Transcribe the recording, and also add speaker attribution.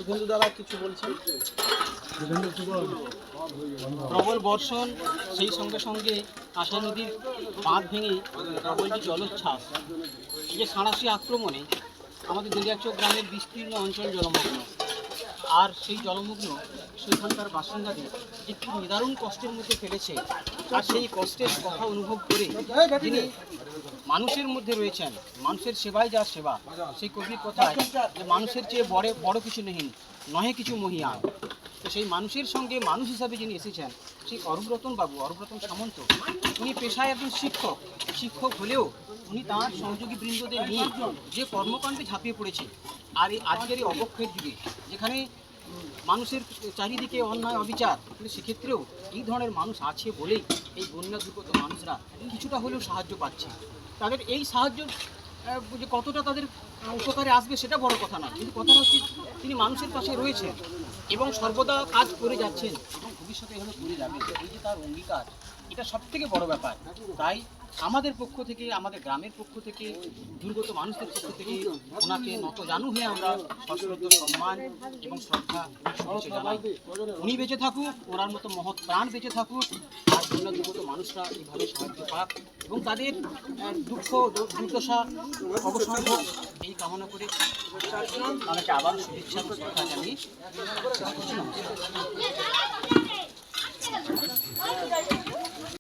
Speaker 1: শুভেন্দু দ্বারা কিছু বলছেন।
Speaker 2: প্রবল বর্ষণ, সেই সঙ্গে সঙ্গে আশা নদীর বাঁধ ভেঙে প্রবল যে জলোচ্ছ্বাস, এই যে সাঁড়াশি আক্রমণে আমাদের দুর্গাচক গ্রামের বিস্তীর্ণ অঞ্চল জলমগ্ন। আর সেই জলমগ্ন সেখানকার বাসিন্দাদের একটু নিদারুণ কষ্টের মধ্যে ফেলেছে। আর সেই কষ্টের কথা অনুভব করে যিনি মানুষের মধ্যে রয়েছেন, মানুষের সেবাই যার সেবা, সেই কবির কথায় যে মানুষের চেয়ে বড় কিছু নেই, নহে কিছু মহিয়ান। তো সেই মানুষের সঙ্গে মানুষ হিসাবে যিনি এসেছেন, সেই অরূপরতন সামন্ত, উনি পেশায় একজন শিক্ষক হলেও উনি তাঁর সহযোগী বৃন্দদের নিয়ে যে কর্মকাণ্ডে ঝাঁপিয়ে পড়েছে। আর এই আজকের এই অবক্ষয়ের যুগে যেখানে মানুষের চারিদিকে অন্যায় অবিচার, কিন্তু সেক্ষেত্রেও এই ধরনের মানুষ আছে বলেই এই বন্যা দুর্গত মানুষরা কিছুটা হলেও সাহায্য পাচ্ছে। তাদের এই সাহায্য যে কতটা তাদের উপকারে আসবে সেটা বড় কথা নয়, কিন্তু কথাটা হচ্ছে তিনি মানুষের পাশে রয়েছেন এবং সর্বদা কাজ করে যাচ্ছেন এবং ভবিষ্যতে এভাবে করে যাবেন, এই যে তার অঙ্গীকার, এটা সবথেকে বড় ব্যাপার। তাই আমাদের পক্ষ থেকে, আমাদের গ্রামের পক্ষ থেকে, দুর্গত মানুষদের পক্ষ থেকে ওনাকে নতজানু হয়ে আমরা সশ্রদ্ধ সম্মান এবং শ্রদ্ধা শুভেচ্ছা জানাই। উনি বেঁচে থাকুক, ওনার মতো মহৎ প্রাণ বেঁচে থাকুক, আর বন্যা দুর্গত মানুষরা এইভাবে সাহায্য পাক এবং তাদের দুঃখ দুর্দশা অবসান হোক, এই কামনা করে আমাকে আবার শুভেচ্ছা এবং শ্রদ্ধা জানিয়ে শেষ করছি। নমস্কার।